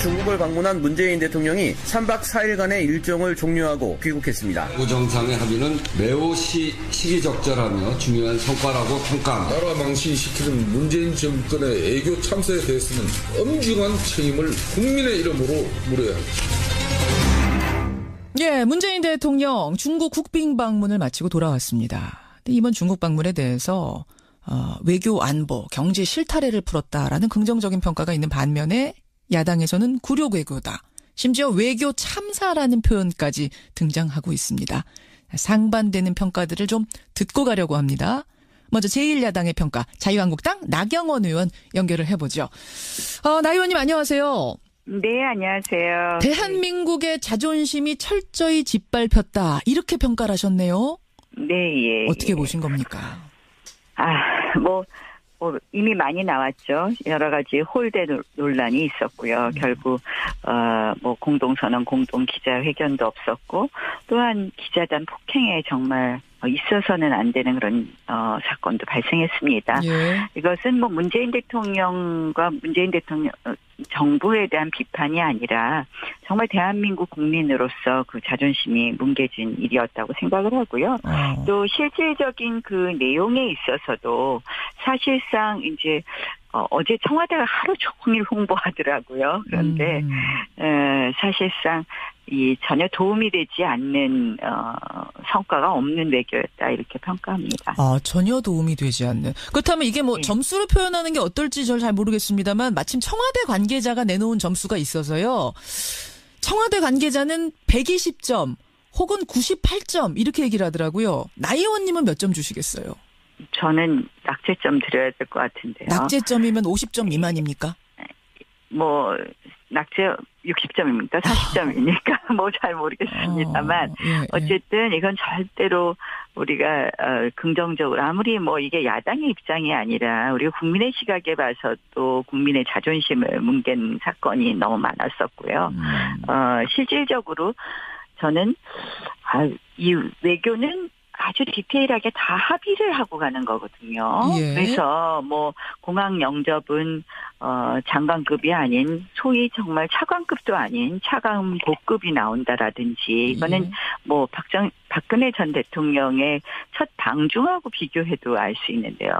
중국을 방문한 문재인 대통령이 3박 4일간의 일정을 종료하고 귀국했습니다. 정상의 합의는 매우 시기적절하며 중요한 성과라고 평가합니다. 나라 망신시키는 문재인 정권의 애교 참사에 대해서는 엄중한 책임을 국민의 이름으로 물어야 합니다. 예, 문재인 대통령 중국 국빈 방문을 마치고 돌아왔습니다. 근데 이번 중국 방문에 대해서 외교 안보, 경제 실타래를 풀었다라는 긍정적인 평가가 있는 반면에 야당에서는 굴욕 외교다. 심지어 외교 참사라는 표현까지 등장하고 있습니다. 상반되는 평가들을 좀 듣고 가려고 합니다. 먼저 제1야당의 평가, 자유한국당 나경원 의원 연결을 해보죠. 나 의원님 안녕하세요. 네, 안녕하세요. 대한민국의 자존심이 철저히 짓밟혔다. 이렇게 평가를 하셨네요. 네, 예. 어떻게 보신 겁니까? 이미 많이 나왔죠. 여러 가지 홀대 논란이 있었고요. 결국, 공동선언, 공동기자회견도 없었고, 또한 기자단 폭행에 정말 있어서는 안 되는 그런, 사건도 발생했습니다. 예. 이것은 문재인 대통령과 문재인 대통령, 정부에 대한 비판이 아니라 정말 대한민국 국민으로서 그 자존심이 뭉개진 일이었다고 생각을 하고요. 또 실질적인 그 내용에 있어서도 사실상 이제 어제 청와대가 하루 종일 홍보하더라고요. 그런데 사실상 이 전혀 도움이 되지 않는 성과가 없는 외교였다 이렇게 평가합니다. 전혀 도움이 되지 않는. 그렇다면 이게 네. 점수로 표현하는 게 어떨지 잘 모르겠습니다만 마침 청와대 관계자가 내놓은 점수가 있어서요. 청와대 관계자는 120점 혹은 98점 이렇게 얘기를 하더라고요. 나 의원님은 몇 점 주시겠어요? 저는 낙제점 드려야 될 것 같은데요. 낙제점이면 50점 미만입니까? 낙제 60점입니까? 40점입니까? 잘 모르겠습니다만 어쨌든 이건 절대로 우리가 긍정적으로 아무리 이게 야당의 입장이 아니라 우리가 국민의 시각에 봐서도 국민의 자존심을 뭉갠 사건이 너무 많았었고요. 실질적으로 저는 이 외교는 아주 디테일하게 다 합의를 하고 가는 거거든요. 예. 그래서 공항 영접은 장관급이 아닌 소위 정말 차관급도 아닌 차관 고급이 나온다라든지 이거는 박근혜 전 대통령의 첫 방중하고 비교해도 알 수 있는데요.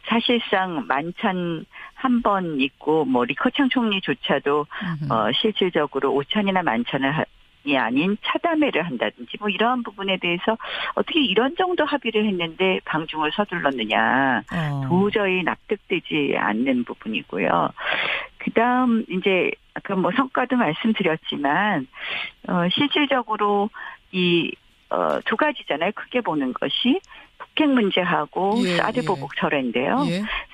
사실상 만찬 한 번 있고 리커창 총리조차도 실질적으로 오찬이나 만찬을 이 아닌 차담회를 한다든지 이러한 부분에 대해서 어떻게 이런 정도 합의를 했는데 방중을 서둘렀느냐 도저히 납득되지 않는 부분이고요. 그다음 이제 아까 성과도 말씀드렸지만 실질적으로 이 두 가지잖아요. 크게 보는 것이 북핵 문제하고 사드 보복 철회인데요.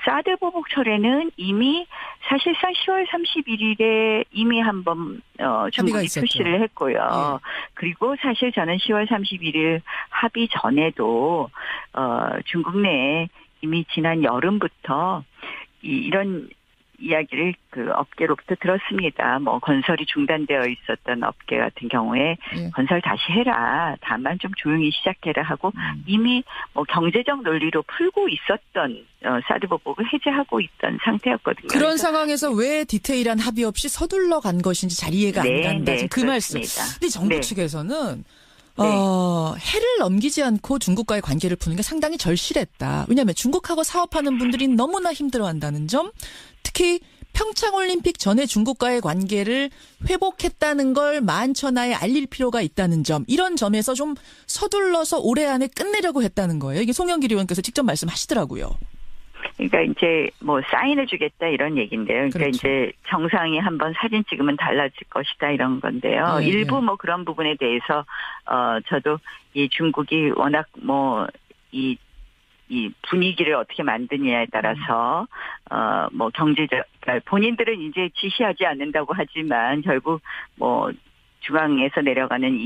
사드 보복 철회는 이미 사실상 10월 31일에 이미 한번 중국이 표시를 했고요. 그리고 사실 저는 10월 31일 합의 전에도 중국 내에 이미 지난 여름부터 이런 이야기를 그 업계로부터 들었습니다. 건설이 중단되어 있었던 업계 같은 경우에 건설 다시 해라. 다만 좀 조용히 시작해라 하고 이미 경제적 논리로 풀고 있었던 사드 보복을 해제하고 있던 상태였거든요. 그런 상황에서 왜 디테일한 합의 없이 서둘러 간 것인지 잘 이해가 안 간다. 그 말씀. 근데 정부 측에서는 해를 넘기지 않고 중국과의 관계를 푸는 게 상당히 절실했다. 왜냐하면 중국하고 사업하는 분들이 너무나 힘들어한다는 점, 특히 평창올림픽 전에 중국과의 관계를 회복했다는 걸 만천하에 알릴 필요가 있다는 점, 이런 점에서 좀 서둘러서 올해 안에 끝내려고 했다는 거예요. 이게 송영길 의원께서 직접 말씀하시더라고요. 그러니까 이제 사인을 주겠다 이런 얘기인데요. 그러니까 이제 정상이 한번 사진 찍으면 달라질 것이다 이런 건데요. 일부 그런 부분에 대해서 저도 이 중국이 워낙 이 분위기를 어떻게 만드느냐에 따라서 경제적 본인들은 이제 지시하지 않는다고 하지만 결국 중앙에서 내려가는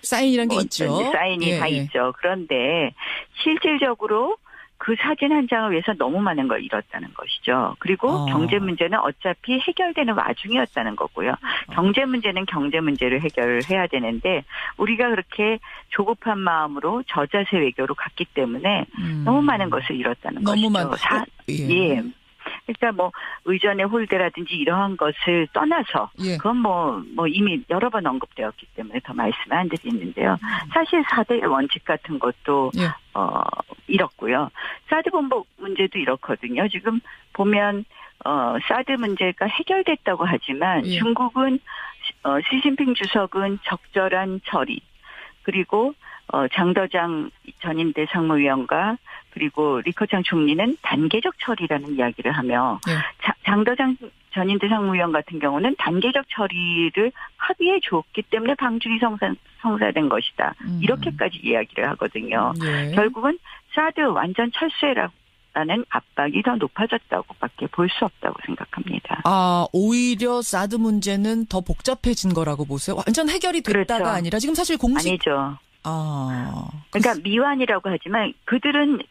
사인이란 게 있죠. 사인이 다 있죠. 그런데 실질적으로 그 사진 한 장을 위해서 너무 많은 걸 잃었다는 것이죠. 그리고 경제 문제는 어차피 해결되는 와중이었다는 거고요. 경제 문제는 경제 문제를 해결해야 되는데 우리가 그렇게 조급한 마음으로 저자세 외교로 갔기 때문에 너무 많은 것을 잃었다는 것이죠. 그러니까 뭐 의전의 홀대라든지 이러한 것을 떠나서 예. 그건 뭐 이미 여러 번 언급되었기 때문에 더 말씀을 안 드리는데요. 사실 4대 원칙 같은 것도 예. 이렇고요. 사드 본복 문제도 이렇거든요. 지금 보면 사드 문제가 해결됐다고 하지만 예. 중국은 시진핑 주석은 적절한 처리 그리고 장더장 전인대 상무위원과 그리고 리커창 총리는 단계적 처리라는 이야기를 하며 예. 장더장 전인대 상무위원 같은 경우는 단계적 처리를 합의해 줬기 때문에 방중이 성사된 것이다. 이렇게까지 이야기를 하거든요. 예. 결국은 사드 완전 철수라는 압박이 더 높아졌다고밖에 볼 수 없다고 생각합니다. 오히려 사드 문제는 더 복잡해진 거라고 보세요? 완전 해결이 됐다가 그렇죠. 아니라 지금 사실 공식 아니죠. 그러니까 미완이라고 하지만 그들은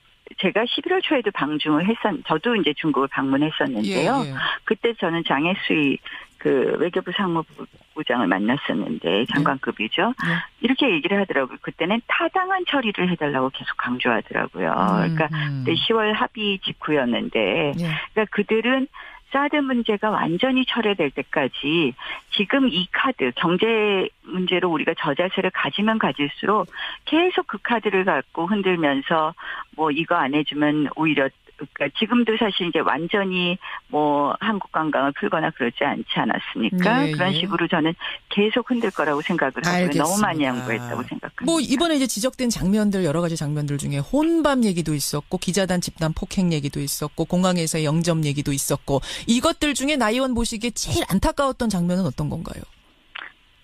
제가 11월 초에도 방중을 저도 이제 중국을 방문했었는데요. 예, 예. 그때 저는 장혜수의 그 외교부 상무부장을 만났었는데 장관급이죠. 예. 이렇게 얘기를 하더라고요. 그때는 타당한 처리를 해달라고 계속 강조하더라고요. 그러니까 그때 10월 합의 직후였는데, 예. 그러니까 그들은 사드 문제가 완전히 철회될 때까지 지금 이 카드 경제 문제로 우리가 저자세를 가지면 가질수록 계속 그 카드를 갖고 흔들면서 뭐 이거 안 해주면 오히려 그러니까 지금도 사실 이제 완전히 뭐 한국 관광을 풀거나 그러지 않지 않았습니까? 네, 그런 예. 식으로 저는 계속 흔들 거라고 생각을 하고요. 알겠습니다. 너무 많이 양보했다고 생각합니다. 뭐 이번에 이제 지적된 장면들 여러 가지 장면들 중에 혼밥 얘기도 있었고 기자단 집단 폭행 얘기도 있었고 공항에서의 영점 얘기도 있었고 이것들 중에 나 의원 보시기에 제일 안타까웠던 장면은 어떤 건가요?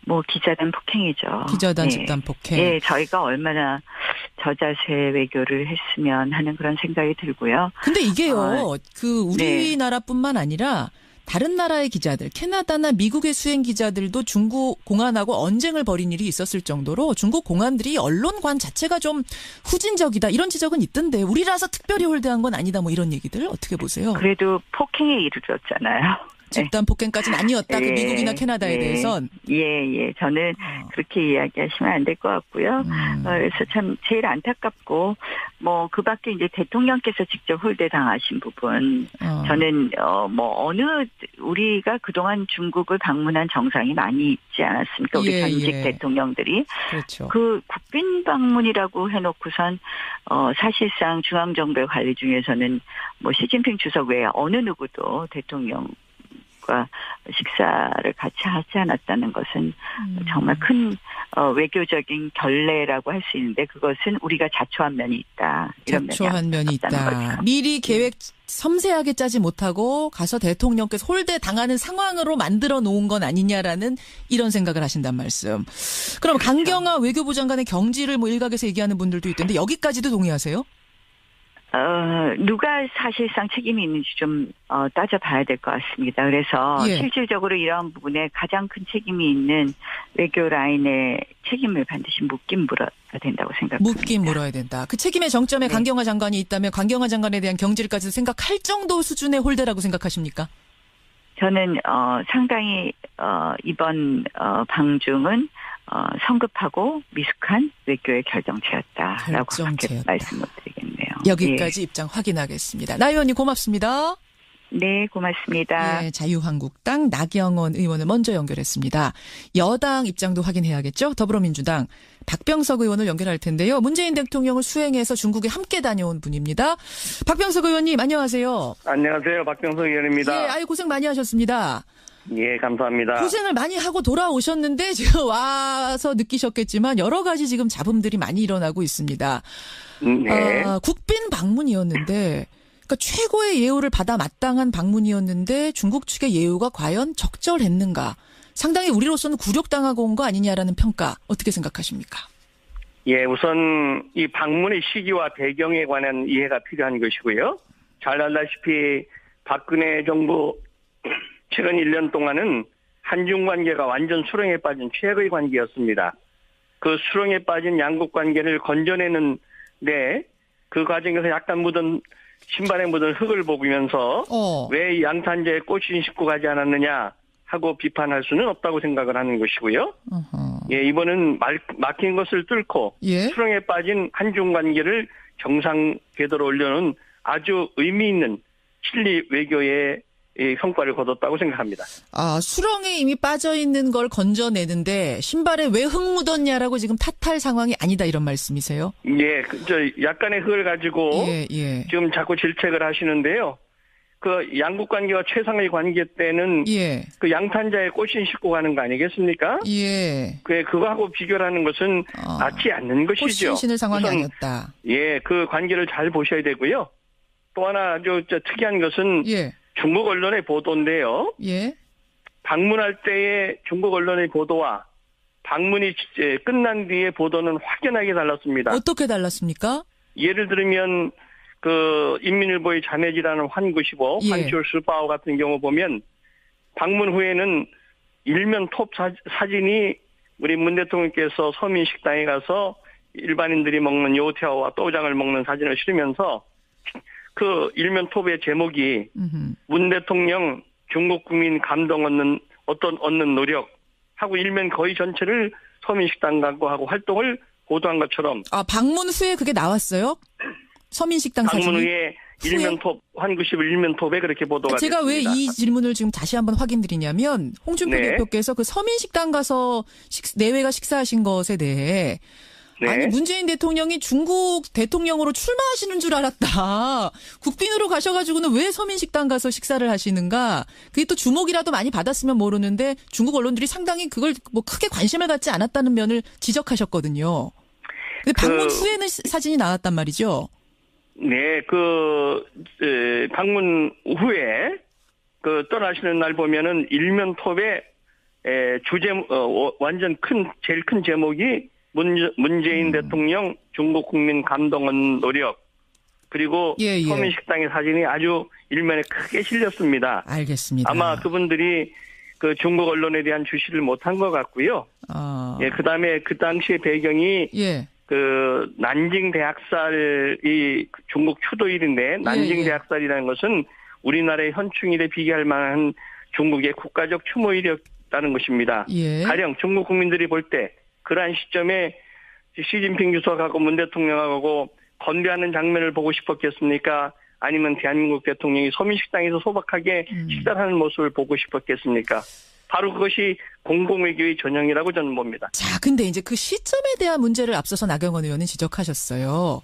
뭐 기자단 폭행이죠. 기자단 네. 집단 폭행. 네, 저희가 얼마나 저자세 외교를 했으면 하는 그런 생각이 들고요. 근데 이게요, 그 우리나라뿐만 아니라 다른 나라의 기자들, 캐나다나 미국의 수행 기자들도 중국 공안하고 언쟁을 벌인 일이 있었을 정도로 중국 공안들이 언론관 자체가 좀 후진적이다 이런 지적은 있던데 우리라서 특별히 홀대한 건 아니다 뭐 이런 얘기들 어떻게 보세요? 그래도 폭행에 이르렀잖아요. 집단 폭행까지는 아니었다. 그 예, 미국이나 캐나다에 예, 대해선. 예. 저는 그렇게 이야기하시면 안 될 것 같고요. 그래서 참 제일 안타깝고 뭐 그밖에 이제 대통령께서 직접 홀대 당하신 부분 저는 뭐 우리가 그동안 중국을 방문한 정상이 많이 있지 않았습니까? 우리 전직 대통령들이 그렇죠. 그 국빈 방문이라고 해놓고선 사실상 중앙정부의 관리 중에서는 뭐 시진핑 주석 외에 어느 누구도 대통령 식사를 같이 하지 않았다는 것은 정말 큰 외교적인 결례라고 할 수 있는데 그것은 우리가 자초한 면이 있다. 이런 자초한 면이 있다. 거죠. 미리 계획 섬세하게 짜지 못하고 가서 대통령께서 홀대 당하는 상황으로 만들어 놓은 건 아니냐라는 이런 생각을 하신단 말씀. 그럼 그렇죠. 강경화 외교부 장관의 경지를 뭐 일각에서 얘기하는 분들도 있던데 여기까지도 동의하세요? 누가 사실상 책임이 있는지 좀 따져봐야 될 것 같습니다. 그래서 실질적으로 이러한 부분에 가장 큰 책임이 있는 외교 라인의 책임을 반드시 묻긴 물어야 된다고 생각합니다. 묻긴 물어야 된다. 그 책임의 정점에 강경화 장관이 있다면 강경화 장관에 대한 경질까지 생각할 정도 수준의 홀대라고 생각하십니까? 저는 상당히 이번 방중은 성급하고 미숙한 외교의 결정체였다라고 그렇게 말씀을 드리겠네요. 여기까지 입장 확인하겠습니다. 나 의원님 고맙습니다. 네, 고맙습니다. 자유한국당 나경원 의원을 먼저 연결했습니다. 여당 입장도 확인해야겠죠. 더불어민주당 박병석 의원을 연결할 텐데요. 문재인 대통령을 수행해서 중국에 함께 다녀온 분입니다. 박병석 의원님 안녕하세요. 안녕하세요. 박병석 의원입니다. 고생 많이 하셨습니다. 예, 감사합니다. 고생을 많이 하고 돌아오셨는데 지금 와서 느끼셨겠지만 여러 가지 지금 잡음들이 많이 일어나고 있습니다. 네. 국빈 방문이었는데 그러니까 최고의 예우를 받아 마땅한 방문이었는데 중국 측의 예우가 과연 적절했는가? 상당히 우리로서는 굴욕당하고 온 거 아니냐라는 평가 어떻게 생각하십니까? 예, 우선 이 방문의 시기와 배경에 관한 이해가 필요한 것이고요. 잘 알다시피 박근혜 정부 최근 1년 동안은 한중 관계가 완전 수렁에 빠진 최악의 관계였습니다. 그 수렁에 빠진 양국 관계를 건져내는 그 과정에서 약간 신발에 묻은 흙을 보면서 왜 양탄자에 꽃이 싣고 가지 않았느냐 하고 비판할 수는 없다고 생각을 하는 것이고요. 예, 이번은 막힌 것을 뚫고 수렁에 빠진 한중 관계를 정상 궤도로 올려놓은 아주 의미 있는 실리 외교의 이 성과를 거뒀다고 생각합니다. 아, 수렁에 이미 빠져 있는 걸 건져내는데 신발에 왜 흙 묻었냐라고 지금 탓할 상황이 아니다 이런 말씀이세요? 예, 약간의 그걸 가지고 예. 지금 자꾸 질책을 하시는데요. 그 양국 관계와 최상의 관계 때는 예. 그 양탄자에 꽃신 싣고 가는 거 아니겠습니까? 예. 그거하고 비교를 하는 것은 맞지 않는 것이죠. 꽃신 신을 상황이 우선, 아니었다. 예, 그 관계를 잘 보셔야 되고요. 또 하나 저 특이한 것은 예. 중국 언론의 보도인데요. 예. 방문할 때의 중국 언론의 보도와 방문이 끝난 뒤의 보도는 확연하게 달랐습니다. 어떻게 달랐습니까? 예를 들면 그 인민일보의 자매지라는 환구시보, 예. 환쇼스바오 같은 경우 보면 방문 후에는 일면 톱 사진이 우리 문 대통령께서 서민식당에 가서 일반인들이 먹는 요태와와 또장을 먹는 사진을 실으면서 그 일면 톱의 제목이 문 대통령 중국 국민 감동 얻는 노력 하고 일면 거의 전체를 서민식당 하고 활동을 보도한 것처럼. 아, 방문 후에 그게 나왔어요? 서민식당 사진이? 방문 후에 일면 톱, 환구십을 일면 톱에 그렇게 보도가 제가 됐습니다. 왜 이 질문을 지금 다시 한번 확인드리냐면 홍준표 네. 대표께서 그 서민식당 가서 내외가 식사하신 것에 대해 네. 아니 문재인 대통령이 중국 대통령으로 출마하시는 줄 알았다. 국빈으로 가셔가지고는 왜 서민식당 가서 식사를 하시는가. 그게 또 주목이라도 많이 받았으면 모르는데 중국 언론들이 상당히 그걸 뭐 크게 관심을 갖지 않았다는 면을 지적하셨거든요. 근데 방문 후에는 사진이 나왔단 말이죠. 네, 방문 후에 떠나시는 날 보면은 일면 톱에 완전 제일 큰 제목이 문재인 대통령 중국 국민 감동은 노력 그리고 예. 서민식당의 사진이 아주 일면에 크게 실렸습니다. 알겠습니다. 아마 그분들이 그 중국 언론에 대한 주시를 못한 것 같고요. 예, 그다음에 그 당시의 배경이 예. 그 난징 대학살이 중국 추도일인데 난징 대학살이라는 것은 우리나라의 현충일에 비교할 만한 중국의 국가적 추모일이었다는 것입니다. 예. 가령 중국 국민들이 볼 때 그러한 시점에 시진핑 주석하고 문 대통령하고 건배하는 장면을 보고 싶었겠습니까? 아니면 대한민국 대통령이 서민식당에서 소박하게 식사를 하는 모습을 보고 싶었겠습니까? 바로 그것이 공공외교의 전형이라고 저는 봅니다. 자, 근데 이제 그 시점에 대한 문제를 앞서서 나경원 의원은 지적하셨어요.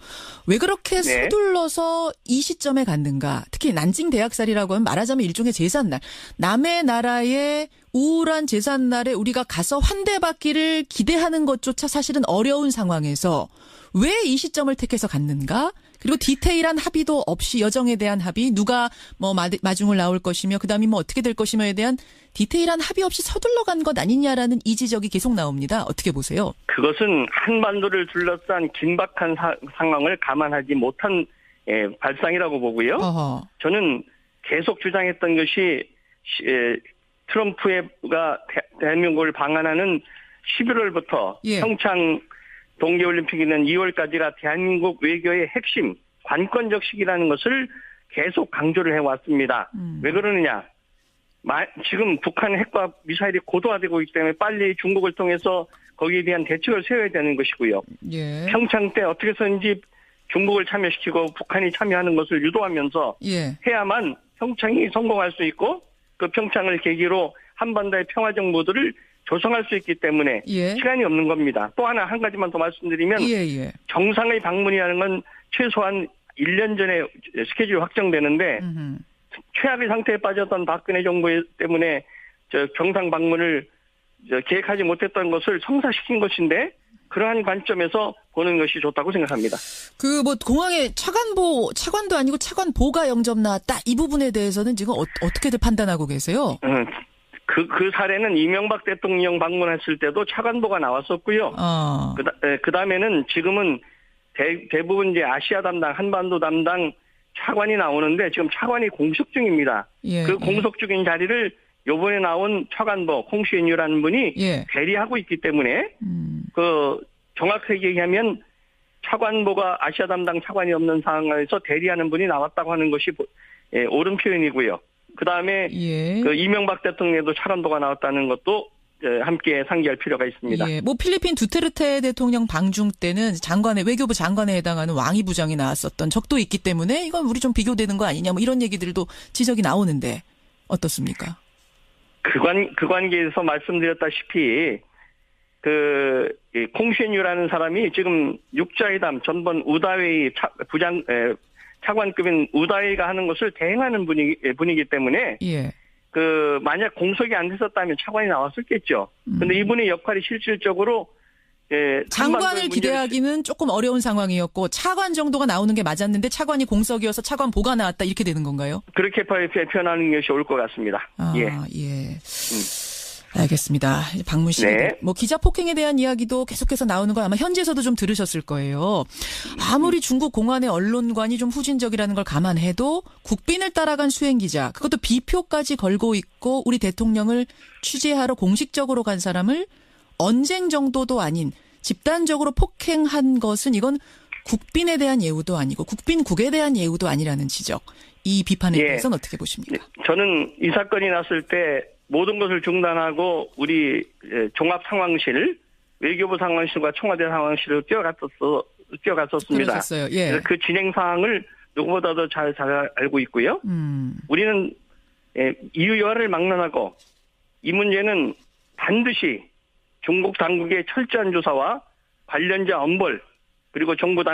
왜 그렇게 서둘러서 이 시점에 갔는가? 특히 난징 대학살이라고 하면 말하자면 일종의 제삿날. 남의 나라의 우울한 제삿날에 우리가 가서 환대받기를 기대하는 것조차 사실은 어려운 상황에서 왜 이 시점을 택해서 갔는가? 그리고 디테일한 합의도 없이 여정에 대한 합의, 누가 뭐 마중을 나올 것이며 그다음에 뭐 어떻게 될 것이며에 대한 디테일한 합의 없이 서둘러 간 것 아니냐라는 이 지적이 계속 나옵니다. 어떻게 보세요? 그것은 한반도를 둘러싼 긴박한 상황을 감안하지 못한 발상이라고 보고요. 어허. 저는 계속 주장했던 것이 트럼프가 대한민국을 방한하는 11월부터 평창 동계올림픽이 있는 2월까지가 대한민국 외교의 핵심 관건적 시기라는 것을 계속 강조를 해왔습니다. 왜 그러느냐. 지금 북한 핵과 미사일이 고도화되고 있기 때문에 빨리 중국을 통해서 거기에 대한 대책을 세워야 되는 것이고요. 예. 평창 때 어떻게 해서든지 중국을 참여시키고 북한이 참여하는 것을 유도하면서 해야만 평창이 성공할 수 있고 그 평창을 계기로 한반도의 평화적 모드를 조성할 수 있기 때문에 시간이 없는 겁니다. 또 하나 한 가지만 더 말씀드리면 정상의 방문이라는 건 최소한 1년 전에 스케줄이 확정되는데 최악의 상태에 빠졌던 박근혜 정부 때문에 정상 방문을 계획하지 못했던 것을 성사시킨 것인데 그러한 관점에서 보는 것이 좋다고 생각합니다. 그 뭐 공항에 차관도 아니고 차관보가 영접 나왔다 이 부분에 대해서는 지금 어떻게들 판단하고 계세요? 그 사례는 이명박 대통령 방문했을 때도 차관보가 나왔었고요. 그 다음에는 지금은 대부분 이제 아시아 담당, 한반도 담당 차관이 나오는데 지금 차관이 공석 중입니다. 그 공석 중인 자리를 요번에 나온 차관보 콩시엔유라는 분이 대리하고 있기 때문에 정확하게 얘기하면 차관보가 아시아 담당 차관이 없는 상황에서 대리하는 분이 나왔다고 하는 것이 옳은 표현이고요. 그 다음에 그 이명박 대통령에도 차관보가 나왔다는 것도 함께 상기할 필요가 있습니다. 예, 뭐 필리핀 두테르테 대통령 방중 때는 외교부 장관에 해당하는 왕이 부장이 나왔었던 적도 있기 때문에 이건 우리 좀 비교되는 거 아니냐 뭐 이런 얘기들도 지적이 나오는데 어떻습니까? 그 관계에서 말씀드렸다시피 콩쉔유라는 사람이 지금 육자회담 전번 우다웨이 차관급인 우다웨이가 하는 것을 대행하는 분이기 때문에 예. 만약 공석이 안 됐었다면 차관이 나왔었겠죠. 근데 이분의 역할이 실질적으로 장관을 기대하기는 조금 어려운 상황이었고 차관 정도가 나오는 게 맞았는데 차관이 공석이어서 차관 보가 나왔다 이렇게 되는 건가요? 그렇게 표현하는 것이 올 것 같습니다. 예. 알겠습니다. 방문 시기. 네. 뭐 기자 폭행에 대한 이야기도 계속해서 나오는 걸 아마 현지에서도 좀 들으셨을 거예요. 아무리 중국 공안의 언론관이 좀 후진적이라는 걸 감안해도 국빈을 따라간 수행 기자, 그것도 비표까지 걸고 있고 우리 대통령을 취재하러 공식적으로 간 사람을 언쟁 정도도 아닌 집단적으로 폭행한 것은 이건 국빈에 대한 예우도 아니고 국빈국에 대한 예우도 아니라는 지적. 이 비판에 대해서는 어떻게 보십니까? 저는 이 사건이 났을 때 모든 것을 중단하고 우리 종합상황실, 외교부 상황실과 청와대 상황실을 뛰어갔었습니다. 그러셨어요. 예. 그래서 그 진행 사항을 누구보다도 잘 알고 있고요. 우리는 이유여하를 막론하고 이 문제는 반드시 중국 당국의 철저한 조사와 관련자 엄벌 그리고 중국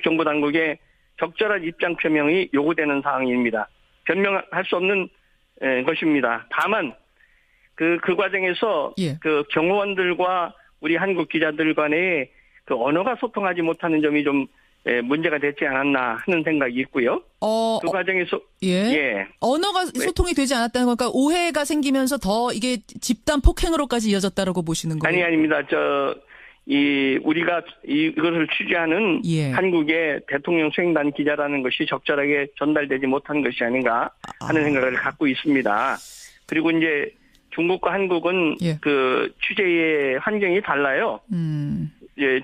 정부 당국의 적절한 입장 표명이 요구되는 사항입니다. 변명할 수 없는 것입니다. 다만 그 과정에서 그 경호원들과 우리 한국 기자들 간의 그 언어가 소통하지 못하는 점이 좀 문제가 되지 않았나 하는 생각이 있고요. 그 과정에서 언어가 소통이 되지 않았다는 거니까 오해가 생기면서 더 이게 집단 폭행으로까지 이어졌다라고 보시는 거예요? 아닙니다. 우리가 이것을 취재하는 한국의 대통령 수행단 기자라는 것이 적절하게 전달되지 못한 것이 아닌가 하는 생각을 갖고 있습니다. 그리고 이제 중국과 한국은 그 취재의 환경이 달라요.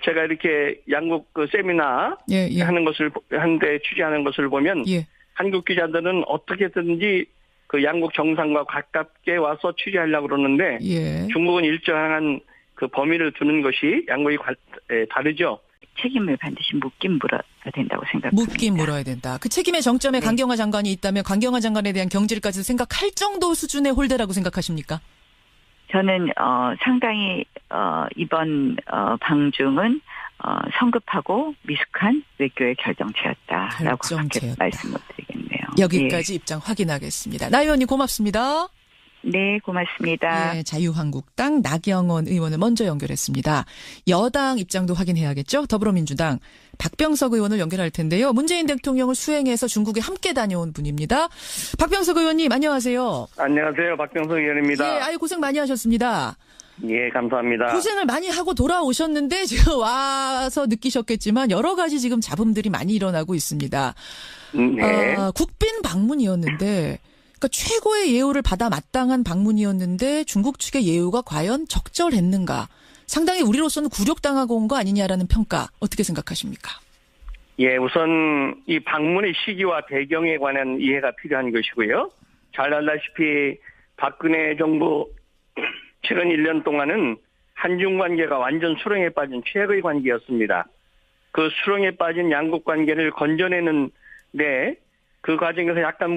제가 이렇게 양국 세미나 하는데 취재하는 것을 보면 한국 기자들은 어떻게든지 그 양국 정상과 가깝게 와서 취재하려고 그러는데 중국은 일정한 그 범위를 두는 것이 양국이 다르죠. 책임을 반드시 묻긴 물어야 된다고 생각합니다. 묻긴 물어야 된다. 그 책임의 정점에 강경화 장관이 있다면 강경화 장관에 대한 경질까지 생각할 정도 수준의 홀대라고 생각하십니까? 저는 상당히 이번 방중은 성급하고 미숙한 외교의 결정체였다라고 그렇게 말씀을 드리겠네요. 여기까지 입장 확인하겠습니다. 나 의원님 고맙습니다. 네, 고맙습니다. 네, 자유한국당 나경원 의원을 먼저 연결했습니다. 여당 입장도 확인해야겠죠? 더불어민주당 박병석 의원을 연결할 텐데요. 문재인 대통령을 수행해서 중국에 함께 다녀온 분입니다. 박병석 의원님 안녕하세요. 안녕하세요. 박병석 의원입니다. 예, 고생 많이 하셨습니다. 예, 감사합니다. 고생을 많이 하고 돌아오셨는데 지금 와서 느끼셨겠지만 여러 가지 지금 잡음들이 많이 일어나고 있습니다. 네. 국빈 방문이었는데 그러니까 최고의 예우를 받아 마땅한 방문이었는데 중국 측의 예우가 과연 적절했는가? 상당히 우리로서는 굴욕당하고 온 거 아니냐라는 평가 어떻게 생각하십니까? 예, 우선 이 방문의 시기와 배경에 관한 이해가 필요한 것이고요. 잘 알다시피 박근혜 정부 최근 1년 동안은 한중 관계가 완전 수렁에 빠진 최악의 관계였습니다. 그 수렁에 빠진 양국 관계를 건져내는데 그 과정에서 약간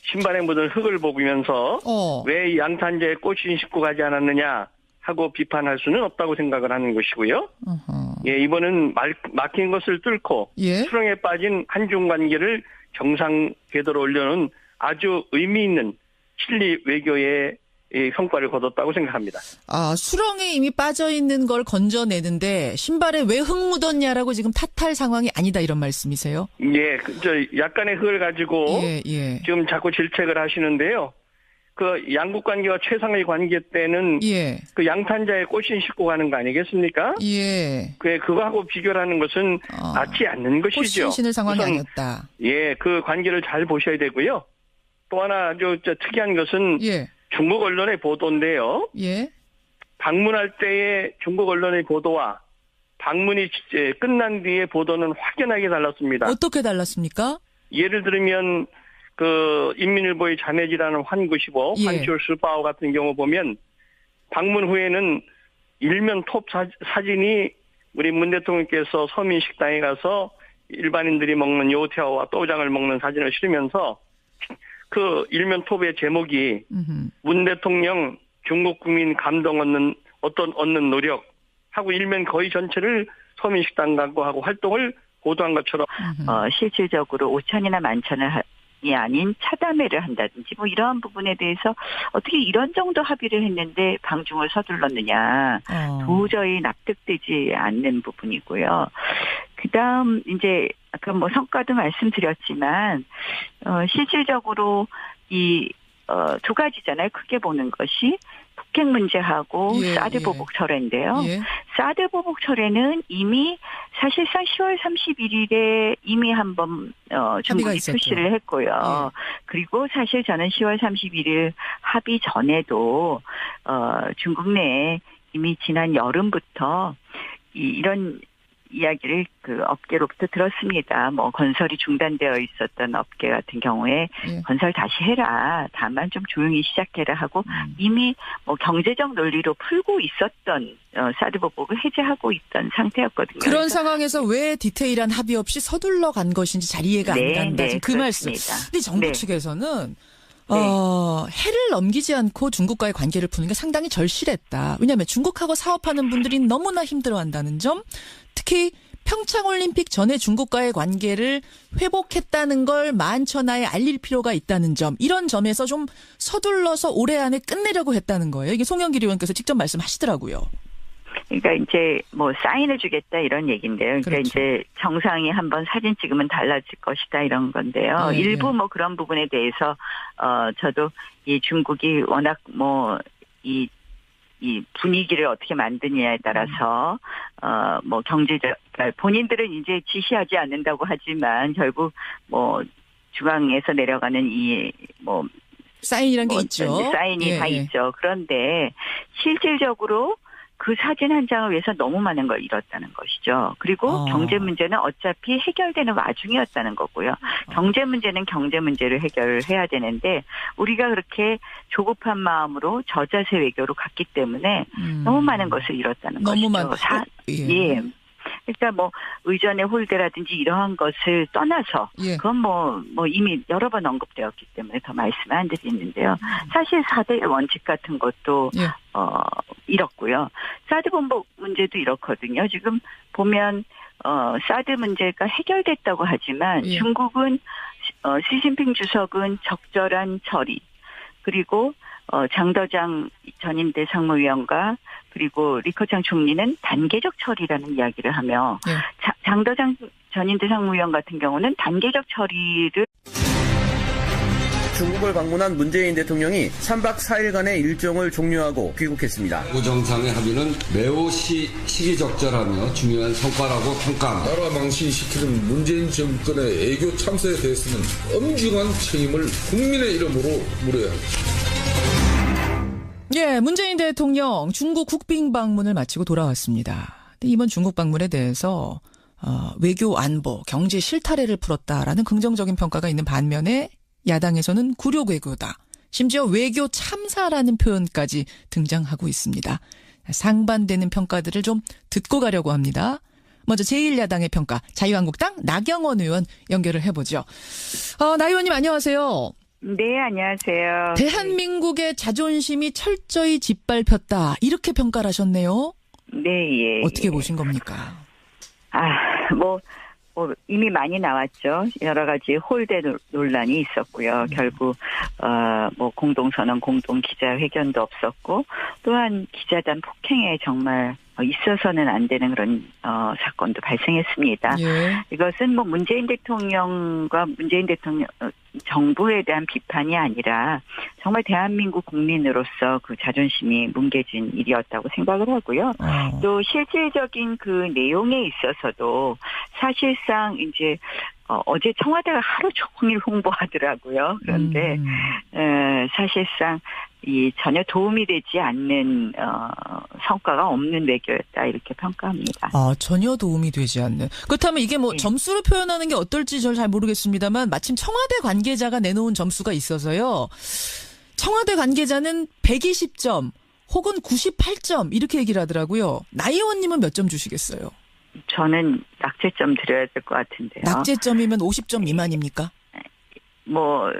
신발에 묻은 흙을 보면서 왜 양탄자에 꽃이 싣고 가지 않았느냐 하고 비판할 수는 없다고 생각을 하는 것이고요. 예, 이번은 막힌 것을 뚫고 수렁에 빠진 한중 관계를 정상 궤도로 올려놓은 아주 의미 있는 실리 외교의 성과를 거뒀다고 생각합니다. 수렁에 이미 빠져있는 걸 건져내는데 신발에 왜 흙 묻었냐라고 지금 탓할 상황이 아니다 이런 말씀이세요? 예, 약간의 흙을 가지고 지금 자꾸 질책을 하시는데요. 그 양국 관계가 최상의 관계 때는 그 양탄자에 꽃신 싣고 가는 거 아니겠습니까? 그거하고 비교를 하는 것은 맞지 않는 것이죠. 꽃신 신을 상황이 아니었다. 예, 그 관계를 잘 보셔야 되고요. 또 하나 아주 특이한 것은 중국 언론의 보도인데요. 방문할 때의 중국 언론의 보도와 방문이 끝난 뒤에 보도는 확연하게 달랐습니다. 어떻게 달랐습니까? 예를 들면 그 인민일보의 자매지라는 환구시보, 환쇼스바오 같은 경우 보면 방문 후에는 일면 톱 사진이 우리 문 대통령께서 서민식당에 가서 일반인들이 먹는 요태와와 또장을 먹는 사진을 실으면서 그 일면 톱의 제목이 문 대통령 중국 국민 감동 얻는 노력 하고 일면 거의 전체를 서민식당과 하고 활동을 보도한 것처럼 실질적으로 5천이나 만천을 이 아닌 차담회를 한다든지 뭐 이러한 부분에 대해서 어떻게 이런 정도 합의를 했는데 방중을 서둘렀느냐 도저히 납득되지 않는 부분이고요. 그다음 이제 아까 뭐 성과도 말씀드렸지만 실질적으로 이 두 가지잖아요. 크게 보는 것이 북핵 문제하고 사드 보복 철회인데요. 사드 보복 철회는 이미 사실상 10월 31일에 이미 한번 중국이 표시를 했고요. 그리고 사실 저는 10월 31일 합의 전에도 중국 내에 이미 지난 여름부터 이런 이야기를 그 업계로부터 들었습니다. 뭐 건설이 중단되어 있었던 업계 같은 경우에 건설 다시 해라. 다만 좀 조용히 시작해라 하고 이미 뭐 경제적 논리로 풀고 있었던 사드 보복을 해제하고 있던 상태였거든요. 그런 상황에서 왜 디테일한 합의 없이 서둘러 간 것인지 잘 이해가 안 간다. 그 말씀. 근데 정부 측에서는 해를 넘기지 않고 중국과의 관계를 푸는 게 상당히 절실했다. 왜냐하면 중국하고 사업하는 분들이 너무나 힘들어한다는 점, 특히 평창올림픽 전에 중국과의 관계를 회복했다는 걸 만천하에 알릴 필요가 있다는 점, 이런 점에서 좀 서둘러서 올해 안에 끝내려고 했다는 거예요. 이게 송영길 의원께서 직접 말씀하시더라고요. 그러니까 이제 뭐 사인을 주겠다 이런 얘기인데요. 그러니까 이제 정상이 한번 사진 찍으면 달라질 것이다 이런 건데요. 일부 뭐 그런 부분에 대해서 저도 이 중국이 워낙 뭐 이 분위기를 어떻게 만드냐에 따라서 뭐 경제적 본인들은 이제 지시하지 않는다고 하지만 결국 뭐 중앙에서 내려가는 이 뭐 사인이란 게 있죠. 사인이 다 있죠. 그런데 실질적으로 그 사진 한 장을 위해서 너무 많은 걸 잃었다는 것이죠. 그리고 경제 문제는 어차피 해결되는 와중이었다는 거고요. 경제 문제는 경제 문제를 해결해야 되는데 우리가 그렇게 조급한 마음으로 저자세 외교로 갔기 때문에 너무 많은 것을 잃었다는 것이죠. 그러니까 뭐 의전의 홀대라든지 이러한 것을 떠나서 그건 뭐 이미 여러 번 언급되었기 때문에 더 말씀을 안 드리는데요. 사실 4대 원칙 같은 것도 잃었고요. 사드 보복 문제도 이렇거든요. 지금 보면 사드 문제가 해결됐다고 하지만 중국은 시진핑 주석은 적절한 처리 그리고 장더장 전임대 상무위원과 그리고 리커창 총리는 단계적 처리라는 이야기를 하며 장더장 전임대 상무위원 같은 경우는 단계적 처리를 중국을 방문한 문재인 대통령이 3박 4일간의 일정을 종료하고 귀국했습니다. 구 정상의 합의는 매우 시기적절하며 중요한 성과라고 평가합니다. 나라 망신시키는 문재인 정권의 애교 참사에 대해서는 엄중한 책임을 국민의 이름으로 물어야 합니다. 문재인 대통령 중국 국빈 방문을 마치고 돌아왔습니다. 근데 이번 중국 방문에 대해서 외교 안보, 경제 실타래를 풀었다라는 긍정적인 평가가 있는 반면에 야당에서는 굴욕 외교다. 심지어 외교 참사라는 표현까지 등장하고 있습니다. 상반되는 평가들을 좀 듣고 가려고 합니다. 먼저 제1야당의 평가, 자유한국당 나경원 의원 연결을 해보죠. 나 의원님 안녕하세요. 네, 안녕하세요. 대한민국의 자존심이 철저히 짓밟혔다. 이렇게 평가를 하셨네요. 네, 어떻게 보신 겁니까? 뭐 이미 많이 나왔죠. 여러 가지 홀대 논란이 있었고요. 결국 뭐 공동선언, 공동 기자회견도 없었고 또한 기자단 폭행에 정말 있어서는 안 되는 그런 사건도 발생했습니다. 이것은 뭐 문재인 대통령과 문재인 대통령 정부에 대한 비판이 아니라 정말 대한민국 국민으로서 그 자존심이 뭉개진 일이었다고 생각을 하고요. 또 실질적인 그 내용에 있어서도 사실상 이제 어제 청와대가 하루 종일 홍보하더라고요. 그런데 사실상 이 전혀 도움이 되지 않는 성과가 없는 외교였다 이렇게 평가합니다. 전혀 도움이 되지 않는. 그렇다면 이게 뭐 점수로 표현하는 게 어떨지 저는 잘 모르겠습니다만 마침 청와대 관계자가 내놓은 점수가 있어서요. 청와대 관계자는 120점, 혹은 98점 이렇게 얘기를 하더라고요. 나 의원님은 몇 점 주시겠어요? 저는 낙제점 드려야 될 것 같은데요. 낙제점이면 50점 미만입니까? 뭐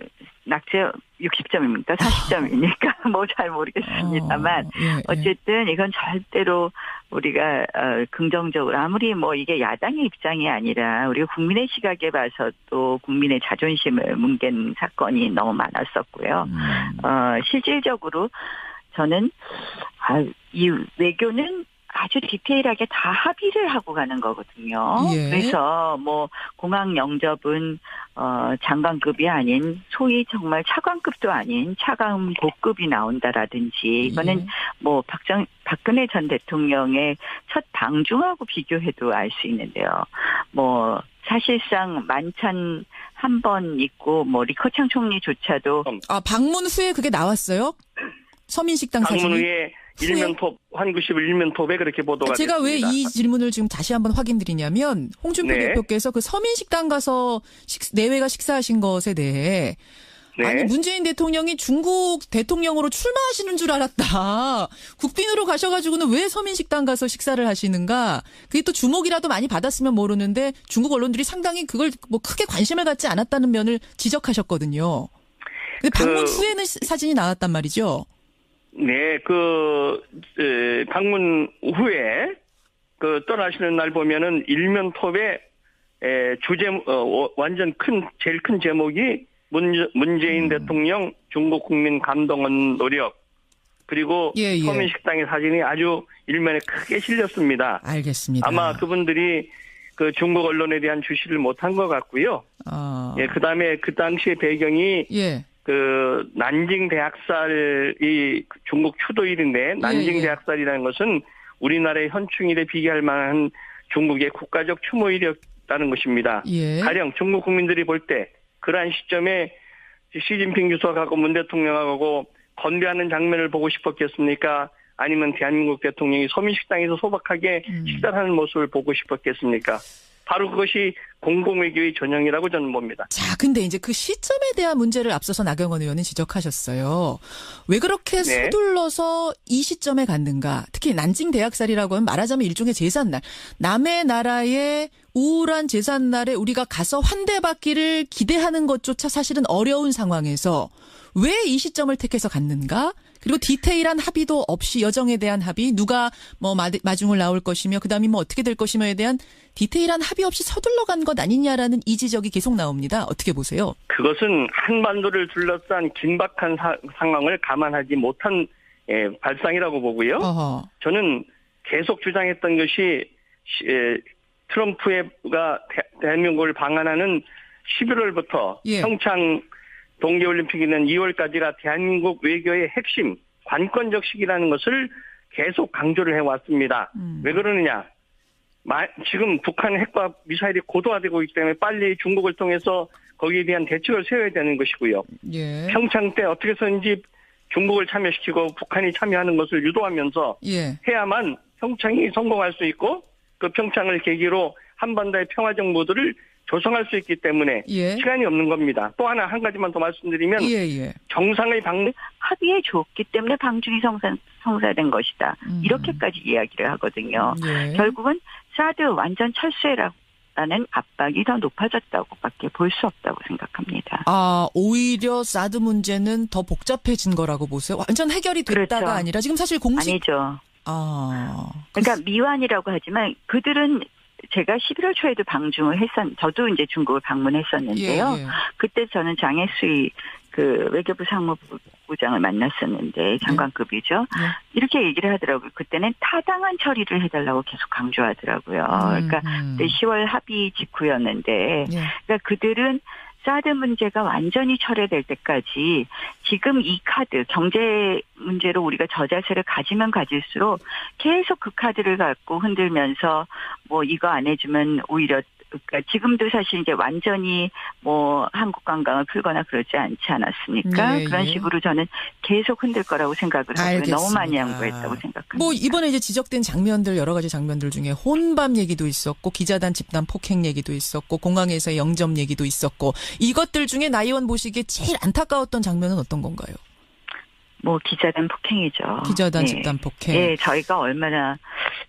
낙제 60점입니까? 40점입니까? 뭐 잘 모르겠습니다만 어쨌든 이건 절대로 우리가 긍정적으로 아무리 뭐 이게 야당의 입장이 아니라 우리가 국민의 시각에 봐서 또 국민의 자존심을 뭉갠 사건이 너무 많았었고요. 실질적으로 저는 이 외교는 아주 디테일하게 다 합의를 하고 가는 거거든요. 예. 그래서 뭐 공항 영접은 장관급이 아닌 소위 정말 차관급도 아닌 차관 고급이 나온다라든지 이거는 뭐 박근혜 전 대통령의 첫 방중하고 비교해도 알 수 있는데요. 뭐 사실상 만찬 한 번 있고 뭐 리커창 총리조차도 방문 후에 그게 나왔어요? 서민식당 사진이? 방문 후에 일면톱 환구시브 일면톱에 그렇게 보도가 제가 됐습니다. 왜 이 질문을 지금 다시 한번 확인드리냐면 홍준표 네. 대표께서 그 서민식당 가서 내외가 식사하신 것에 대해 네. 아니 문재인 대통령이 중국 대통령으로 출마하시는 줄 알았다. 국빈으로 가셔가지고는 왜 서민식당 가서 식사를 하시는가. 그게 또 주목이라도 많이 받았으면 모르는데 중국 언론들이 상당히 그걸 뭐 크게 관심을 갖지 않았다는 면을 지적하셨거든요. 근데 방문 후에는 사진이 나왔단 말이죠. 네, 방문 후에 떠나시는 날 보면은 일면톱에 완전 제일 큰 제목이 문재인 대통령 중국 국민 감동은 노력 그리고 서민식당의 사진이 아주 일면에 크게 실렸습니다. 알겠습니다. 아마 그분들이 중국 언론에 대한 주시를 못한 것 같고요. 예, 그다음에 그 당시의 배경이 난징 대학살이 중국 추도일인데 난징 대학살이라는 것은 우리나라의 현충일에 비교할 만한 중국의 국가적 추모일이었다는 것입니다. 가령 중국 국민들이 볼 때 그러한 시점에 시진핑 주석하고 문 대통령하고 건배하는 장면을 보고 싶었겠습니까? 아니면 대한민국 대통령이 서민식당에서 소박하게 식사를 하는 모습을 보고 싶었겠습니까? 바로 그것이 공공외교의 전형이라고 저는 봅니다. 자, 근데 이제 그 시점에 대한 문제를 앞서서 나경원 의원은 지적하셨어요. 왜 그렇게 서둘러서 이 시점에 갔는가? 특히 난징 대학살이라고 하면 말하자면 일종의 제삿날. 남의 나라의 우울한 제삿날에 우리가 가서 환대받기를 기대하는 것조차 사실은 어려운 상황에서 왜 이 시점을 택해서 갔는가? 그리고 디테일한 합의도 없이 여정에 대한 합의, 누가 뭐 마중을 나올 것이며 그다음에 뭐 어떻게 될 것이며에 대한 디테일한 합의 없이 서둘러 간 것 아니냐라는 이 지적이 계속 나옵니다. 어떻게 보세요? 그것은 한반도를 둘러싼 긴박한 상황을 감안하지 못한 발상이라고 보고요. 저는 계속 주장했던 것이 트럼프가 대한민국을 방한하는 11월부터 평창 동계올림픽이는 2월까지가 대한민국 외교의 핵심, 관건적 시기라는 것을 계속 강조를 해왔습니다. 왜 그러느냐? 지금 북한 핵과 미사일이 고도화되고 있기 때문에 빨리 중국을 통해서 거기에 대한 대책을 세워야 되는 것이고요. 평창 때 어떻게 해서든지 중국을 참여시키고 북한이 참여하는 것을 유도하면서 해야만 평창이 성공할 수 있고 그 평창을 계기로 한반도의 평화정부들을 조성할 수 있기 때문에 시간이 없는 겁니다. 또 한 가지만 더 말씀드리면 정상의 방문 합의에 줬기 때문에 방중이 성사된 것이다. 이렇게까지 이야기를 하거든요. 결국은 사드 완전 철수해라는 압박이 더 높아졌다고밖에 볼 수 없다고 생각합니다. 오히려 사드 문제는 더 복잡해진 거라고 보세요? 완전 해결이 됐다가 아니라 지금 사실 공식 아니죠. 그러니까 미완이라고 하지만 그들은 제가 11월 초에도 방중을 저도 이제 중국을 방문했었는데요. 그때 저는 장혜수의 외교부 상무부장을 만났었는데 장관급이죠. 이렇게 얘기를 하더라고요. 그때는 타당한 처리를 해달라고 계속 강조하더라고요. 그러니까 그때 10월 합의 직후였는데, 그러니까 그들은 사드 문제가 완전히 철회될 때까지 지금 이 카드, 경제 문제로 우리가 저자세를 가지면 가질수록 계속 그 카드를 갖고 흔들면서 뭐 이거 안 해주면 오히려 그러니까 지금도 사실 이제 완전히 뭐 한국 관광을 풀거나 그러지 않지 않았습니까? 그런 식으로 저는 계속 흔들 거라고 생각을 하고요. 너무 많이 양보했다고 생각합니다. 뭐 이번에 이제 지적된 장면들 여러 가지 장면들 중에 혼밥 얘기도 있었고 기자단 집단 폭행 얘기도 있었고 공항에서의 영접 얘기도 있었고 이것들 중에 나 의원 보시기에 제일 안타까웠던 장면은 어떤 건가요? 뭐 기자단 폭행이죠. 기자단 예. 집단 폭행. 예, 저희가 얼마나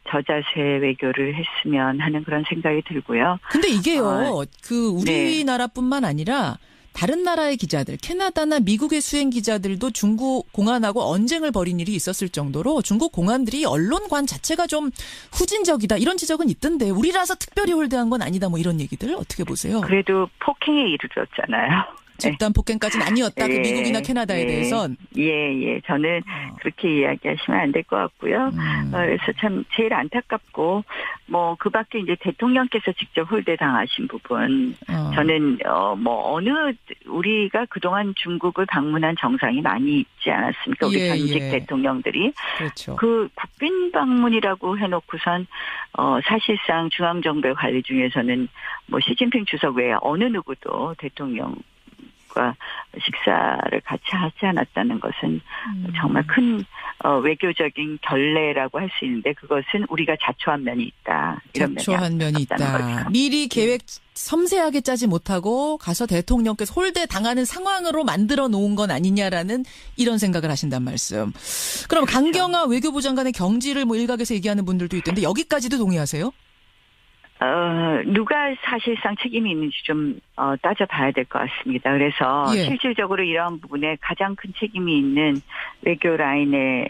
저자세 외교를 했으면 하는 그런 생각이 들고요. 근데 이게요, 그 우리나라뿐만 아니라 다른 나라의 기자들, 캐나다나 미국의 수행 기자들도 중국 공안하고 언쟁을 벌인 일이 있었을 정도로 중국 공안들이 언론관 자체가 좀 후진적이다 이런 지적은 있던데 우리라서 특별히 홀대한 건 아니다 뭐 이런 얘기들 어떻게 보세요? 그래도 폭행에 이르렀잖아요. 집단 폭행까지는 아니었다. 그 예, 미국이나 캐나다에 대해선. 예. 저는 그렇게 이야기하시면 안 될 것 같고요. 그래서 참 제일 안타깝고 뭐 그밖에 이제 대통령께서 직접 홀대 당하신 부분 저는 뭐 어느 우리가 그동안 중국을 방문한 정상이 많이 있지 않았습니까? 우리 전직 대통령들이 그렇죠. 그 국빈 방문이라고 해놓고선 사실상 중앙정부의 관리 중에서는 뭐 시진핑 주석 외에 어느 누구도 대통령 식사를 같이 하지 않았다는 것은 정말 큰 외교적인 결례라고 할 수 있는데 그것은 우리가 자초한 면이 있다. 이런 자초한 면이 있다. 거죠. 미리 계획 섬세하게 짜지 못하고 가서 대통령께서 홀대 당하는 상황으로 만들어 놓은 건 아니냐라는 이런 생각을 하신단 말씀. 그럼 그렇죠. 강경화 외교부 장관의 경질을 뭐 일각에서 얘기하는 분들도 있던데 여기까지도 동의하세요? 누가 사실상 책임이 있는지 좀 따져봐야 될 것 같습니다. 그래서 실질적으로 이러한 부분에 가장 큰 책임이 있는 외교 라인의